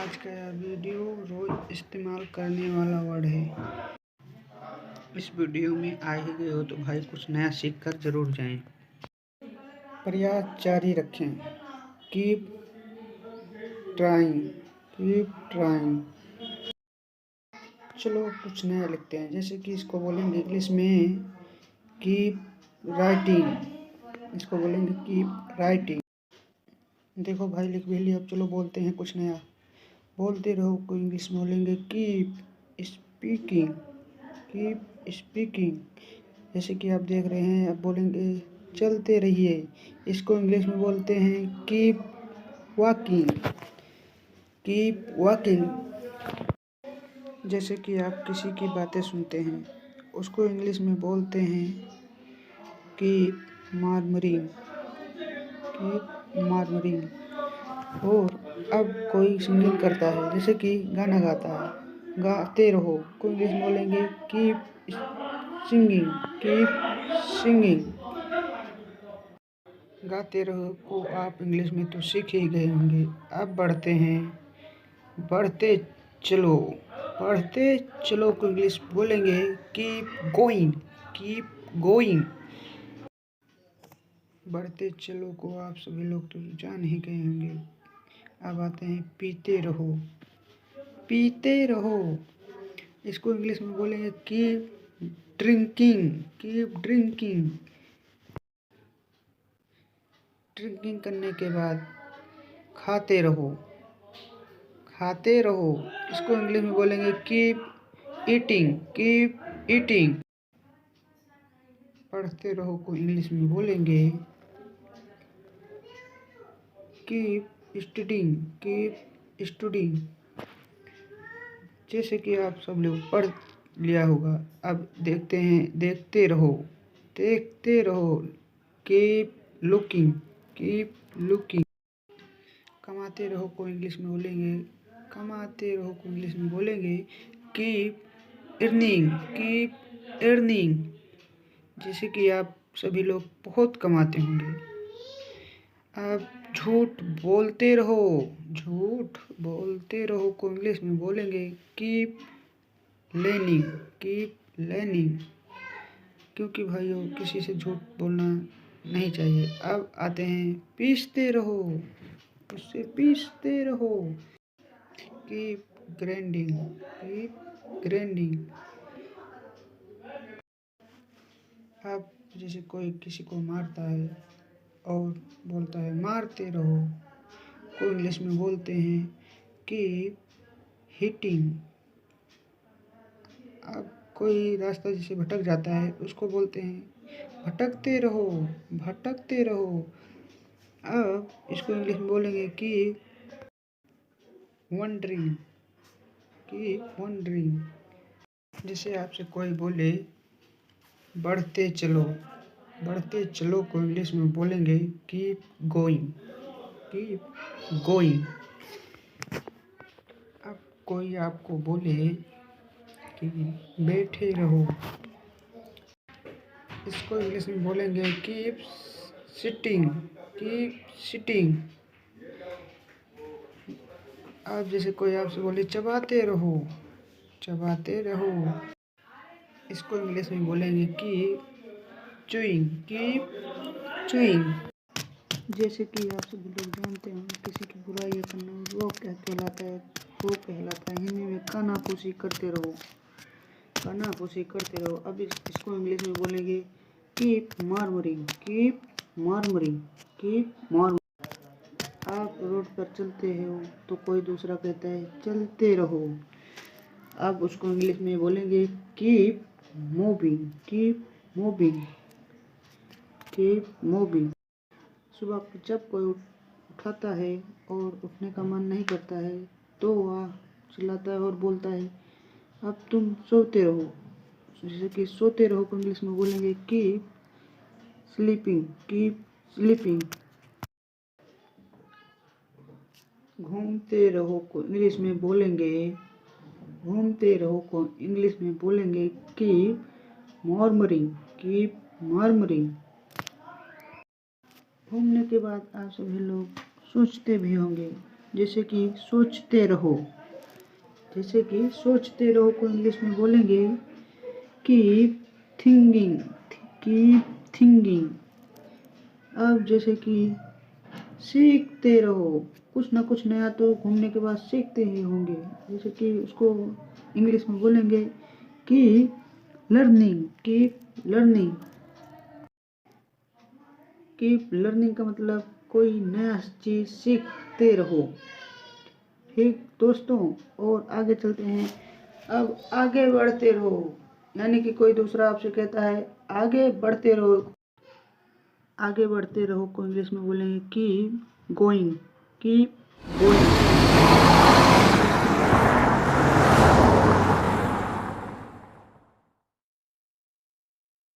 आज का यह वीडियो रोज इस्तेमाल करने वाला वर्ड है। इस वीडियो में आ ही गए हो तो भाई कुछ नया सीख कर जरूर जाएं। प्रयास जारी रखें, कीप ट्राइंग, कीप ट्राइंग। चलो कुछ नया लिखते हैं, जैसे कि इसको बोलेंगे इंग्लिश में कीप राइटिंग, इसको बोलेंगे कीप राइटिंग। देखो भाई लिख भी लिया। अब चलो बोलते हैं कुछ नया। बोलते रहो को इंग्लिश में बोलेंगे कीप स्पीकिंग, कीप स्पीकिंग। जैसे कि आप देख रहे हैं, अब बोलेंगे चलते रहिए, इसको इंग्लिश में बोलते हैं कीप वॉकिंग, कीप वॉकिंग। जैसे कि आप किसी की बातें सुनते हैं, उसको इंग्लिश में बोलते हैं कीप मर्मरिंग, कीप मर्मरिंग। और अब कोई सिंगिंग करता है, जैसे कि गाना गाता है, गाते रहो को इंग्लिश में बोलेंगे कीप सिंगिंग, कीप सिंगिंग। गाते रहो को आप इंग्लिश में तो सीख ही गए होंगे। अब बढ़ते हैं, बढ़ते चलो, बढ़ते चलो को इंग्लिश बोलेंगे कीप गोइंग, कीप गोइंग। बढ़ते चलो को आप सभी लोग तो जान ही गए होंगे। अब आते हैं पीते रहो, पीते रहो, इसको इंग्लिश में बोलेंगे keep drinking, keep drinking. Drinking करने के बाद खाते रहो, खाते रहो, इसको इंग्लिश में बोलेंगे कीप ईटिंग, कीप ईटिंग। पढ़ते रहो को इंग्लिश में बोलेंगे कीप स्टडिंग, कीप स्टडिंग। जैसे कि आप सब लोग पढ़ लिया होगा। अब देखते हैं, देखते रहो, देखते रहो, कीप लुकिंग, कीप लुकिंग। कमाते रहो को इंग्लिश में बोलेंगे, कमाते रहो को इंग्लिश में बोलेंगे कीप अर्निंग, कीप अर्निंग। जैसे कि आप सभी लोग बहुत कमाते होंगे। अब झूठ बोलते रहो, झूठ बोलते रहो को इंग्लिश में बोलेंगे कीप लेनिंग, कीप लेनिंग। क्योंकि भाइयों किसी से झूठ बोलना नहीं चाहिए। अब आते हैं पीसते रहो, उससे पीसते रहो, कीप ग्राइंडिंग, कीप ग्राइंडिंग। अब जैसे कोई किसी को मारता है और बोलता है मारते रहो, को इंग्लिश में बोलते हैं कीप हिटिंग। अब कोई रास्ता जैसे भटक जाता है, उसको बोलते हैं भटकते रहो, भटकते रहो। अब इसको इंग्लिश में बोलेंगे कि वंडरिंग, कि वंडरिंग। जैसे आपसे कोई बोले बढ़ते चलो, बढ़ते चलो को इंग्लिश में बोलेंगे कीप गोइंग, कीप गोइंग। अब कोई आपको बोले कि बैठे रहो, इसको इंग्लिश में बोलेंगे कीप सिटिंग, कीप सिटिंग। अब जैसे कोई आपसे बोले चबाते रहो, चबाते रहो, इसको इंग्लिश में बोलेंगे कि चुइंग, कीप चुइंग। जैसे कि आप सभी लोग जानते हैं, किसी की बुराई करना वो क्या कहलाता है, वो कहलाता है हिंदी में कानाफूसी करते रहो, कानाफूसी करते रहो। अब इसको इंग्लिश में बोलेंगे कीप मार्मरिंग, कीप मार्मरिंग, कीप मार्मरिंग। आप रोड पर चलते हो तो कोई दूसरा कहता है चलते रहो, अब उसको इंग्लिश में बोलेंगे keep moving, keep moving, keep moving. सुबह जब कोई उठाता है और उठने का मन नहीं करता है तो वह चिल्लाता है और बोलता है अब तुम सोते रहो। जैसे कि सोते रहो को इंग्लिश में बोलेंगे कीप स्लीपिंग, कीप स्लीपिंग। घूमते रहो को इंग्लिश में बोलेंगे, घूमते रहो को इंग्लिश में बोलेंगे कीप मॉर्मरिंग, कीप मॉर्मरिंग। घूमने के बाद आप सभी लोग सोचते भी होंगे जैसे कि सोचते रहो, जैसे कि सोचते रहो को इंग्लिश में बोलेंगे कीप थिंकिंग, कीप थिंकिंग। अब जैसे कि सीखते रहो, कुछ ना कुछ नया तो घूमने के बाद सीखते ही होंगे, जैसे कि उसको इंग्लिश में बोलेंगे कि learning, keep learning. Keep learning का मतलब कोई नया चीज़ सीखते रहो। ठीक दोस्तों, और आगे चलते हैं। अब आगे बढ़ते रहो, यानी कि कोई दूसरा आपसे कहता है आगे बढ़ते रहो, आगे बढ़ते रहो को इंग्लिश में बोलेंगे कीप गोइंग, कीप गोइंग।